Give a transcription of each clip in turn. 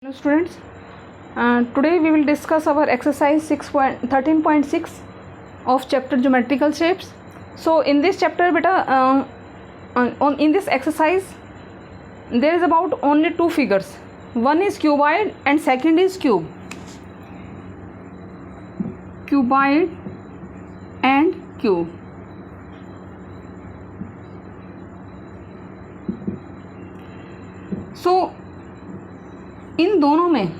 Hello students, today we will discuss our exercise 13.6 of chapter geometrical shapes. So in this chapter beta in this exercise there is about only two figures. One is cuboid and second is cube. Cuboid and cube. So इन दोनों में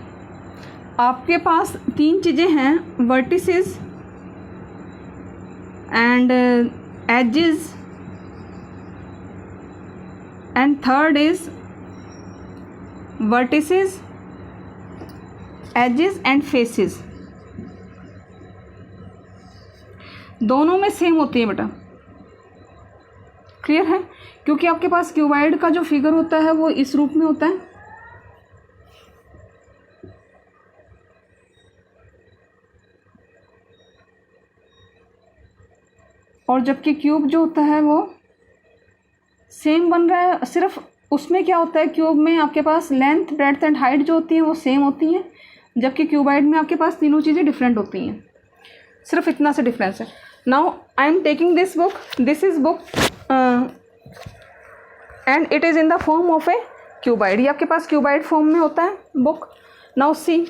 आपके पास तीन चीज़ें हैं, vertices and edges and third is vertices, edges and faces. दोनों में same होती है बेटा, क्लियर है? क्योंकि आपके पास क्यूबाइड का जो फिगर होता है वो इस रूप में होता है और जबकि क्यूब जो होता है वो सेम बन रहा है. सिर्फ उसमें क्या होता है, क्यूब में आपके पास लेंथ, ब्रेड्थ एंड हाइट जो होती है वो सेम होती हैं, जबकि क्यूबाइड में आपके पास तीनों चीज़ें डिफरेंट होती हैं. सिर्फ इतना से डिफरेंस है. Now I am taking this book, this is book and it is in the form of A cuboid. ये आपके पास क्यूबाइड फॉर्म में होता है बुक. नाउ सी,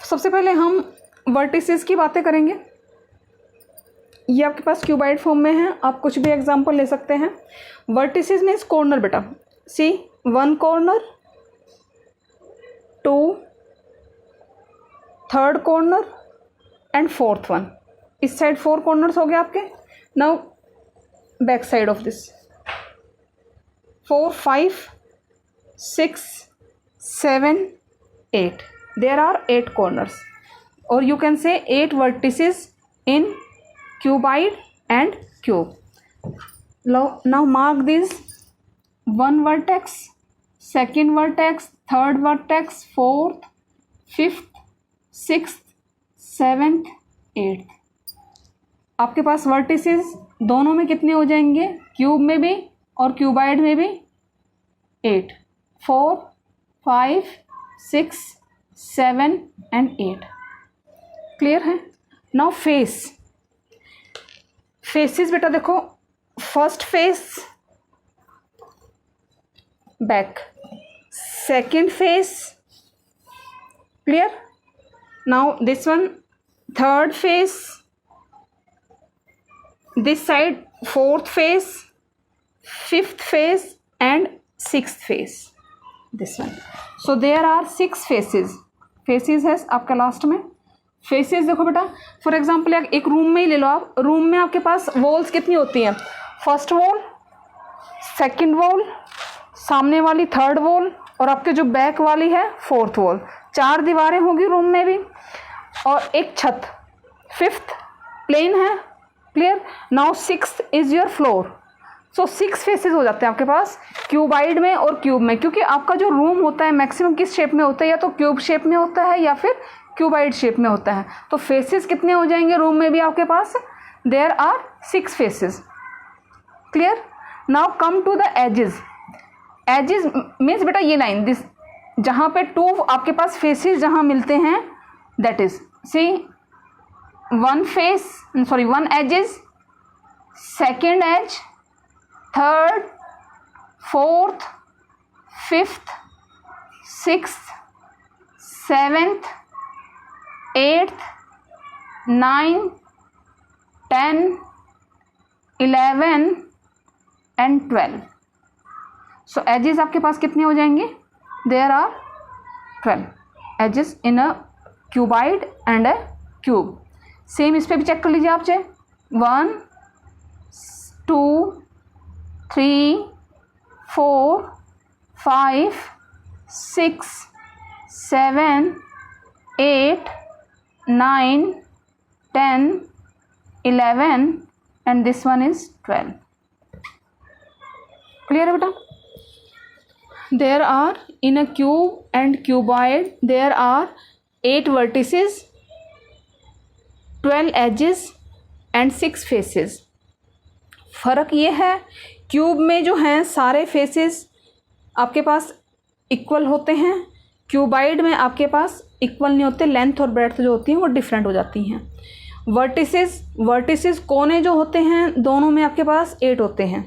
सबसे पहले हम वर्टिसेस की बातें करेंगे. ये आपके पास क्यूबाइड फॉर्म में है, आप कुछ भी एग्जांपल ले सकते हैं. वर्टिसेस मीन्स कॉर्नर बेटा. See, one corner, two, third corner and fourth one. इस साइड फोर कॉर्नर्स हो गए आपके. Now back side of this 4, 5, 6, 7, 8. There are 8 corners और you can say 8 vertices in cuboid and cube. Now mark this: one vertex, second vertex, third vertex, fourth, fifth, sixth, seventh, eighth. आपके पास vertices दोनों में कितने हो जाएंगे, cube में भी और क्यूबाइड में भी? 8. 4, 5, 6, 7 and 8. क्लियर है? नाउ फेसेस बेटा देखो, first face back, second face, clear? Now this one third face, this side fourth face, fifth face and sixth face, this one. So there are 6 faces. Faces है आपका last में. Faces देखो बेटा, for example एक room में ही ले लो आप. Room में आपके पास वॉल्स कितनी होती हैं? फर्स्ट वॉल, सेकंड वॉल, सामने वाली थर्ड वॉल और आपके जो बैक वाली है फोर्थ वॉल. 4 दीवारें होगी रूम में भी और एक छत. फिफ्थ प्लेन है, clear? Now 6th is your floor. So 6 faces हो जाते हैं आपके पास क्यूबाइड में और क्यूब में, क्योंकि आपका जो रूम होता है मैक्सिमम किस शेप में होता है, या तो क्यूब शेप में होता है या फिर क्यूबाइड शेप में होता है. तो फेसेस कितने हो जाएंगे रूम में भी आपके पास? There are 6 faces. Clear? Now come to the edges. Edges means बेटा ये लाइन, दिस जहाँ पे 2 आपके पास फेसेस जहाँ मिलते हैं, that is see one face, sorry one edges, second edge, third, fourth, fifth, sixth, seventh, 8th, 9, 10, 11 and 12. So edges आपके पास कितने हो जाएंगे? There are 12 edges in a cuboid and a cube. Same इस पे भी चेक कर लीजिए आप चाहे. 1, 2, 3, 4, 5, 6, 7, 8, 9, 10, 11 and this one is 12. Clear है बेटा? There are in a cube and cuboid there are 8 vertices, 12 edges and 6 faces. फ़र्क ये है, क्यूब में जो हैं सारे फेसेस आपके पास इक्वल होते हैं, क्यूबाइड में आपके पास इक्वल नहीं होते, लेंथ और ब्रेड्थ जो होती हैं वो डिफरेंट हो जाती हैं। वर्टिसेस कोने जो होते हैं दोनों में आपके पास 8 होते हैं।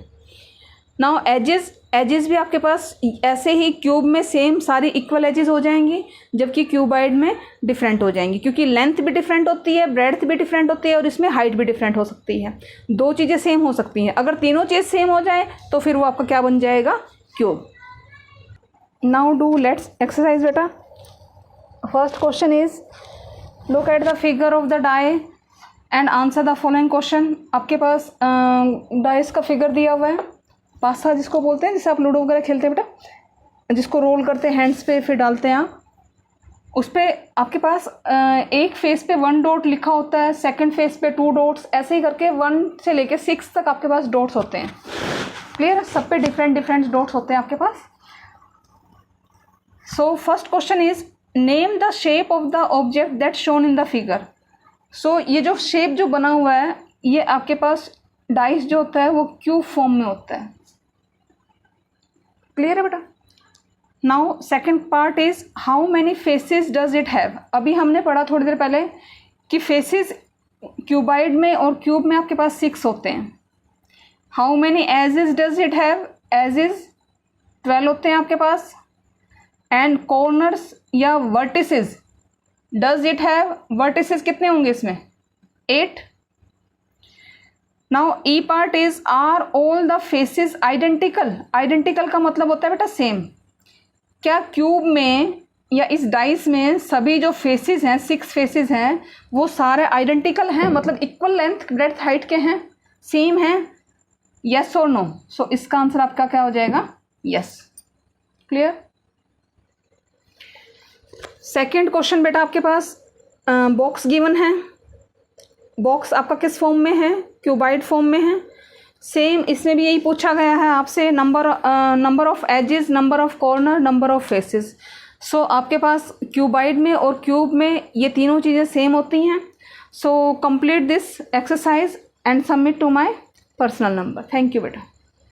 नाउ एजेस भी आपके पास ऐसे ही क्यूब में सेम सारी इक्वल एजेस हो जाएंगी, जबकि क्यूबाइड में डिफरेंट हो जाएंगी, क्योंकि लेंथ भी डिफरेंट होती है, ब्रेड्थ भी डिफरेंट होती है और इसमें हाइट भी डिफरेंट हो सकती है। दो चीज़ें सेम हो सकती हैं, अगर तीनों चीज़ सेम हो जाए तो फिर वो आपका क्या बन जाएगा, cube. Now do let's exercise बेटा। First question is look at the figure of the die and answer the following question. आपके पास डाइस का फिगर दिया हुआ है, पासा जिसको बोलते हैं, जिससे आप लूडो वगैरह खेलते हैं बेटा, जिसको रोल करते हैं हैंड्स पे फिर डालते हैं आप, उस पर आपके पास एक फेस पे 1 डॉट लिखा होता है, सेकंड फेस पे 2 डॉट्स, ऐसे ही करके 1 से लेके 6 तक आपके पास डॉट्स होते हैं। क्लियर है, सब पे डिफरेंट डॉट्स होते हैं आपके पास। So first question is name the shape of the object that shown in the figure. So ये जो शेप जो बना हुआ है ये आपके पास डाइस जो होता है वो क्यूब फॉर्म में होता है। क्लियर है बेटा। Now second part is how many faces does it have. अभी हमने पढ़ा थोड़ी देर पहले कि फेसेस क्यूबाइड में और क्यूब में आपके पास 6 होते हैं। How many edges does it have, edges 12 होते हैं आपके पास। एंड कॉर्नर्स या vertices does it have, vertices कितने होंगे इसमें, 8। Now E part is are all the faces identical. Identical का मतलब होता है बेटा सेम। क्या क्यूब में या इस डाइस में सभी जो फेसेस हैं, 6 फेसेस हैं, वो सारे आइडेंटिकल हैं, मतलब इक्वल लेंथ ब्रेड्थ हाइट के हैं, सेम हैं, यस और नो। सो इसका आंसर आपका क्या हो जाएगा, यस। क्लियर। सेकेंड क्वेश्चन बेटा आपके पास बॉक्स गिवन है। बॉक्स आपका किस फॉर्म में है, क्यूबाइड फॉर्म में है। सेम इसमें भी यही पूछा गया है आपसे, number of edges, number of corner, number of faces. So आपके पास क्यूबाइड में और क्यूब में ये तीनों चीज़ें सेम होती हैं। So complete this exercise and submit to my personal number. Thank you बेटा।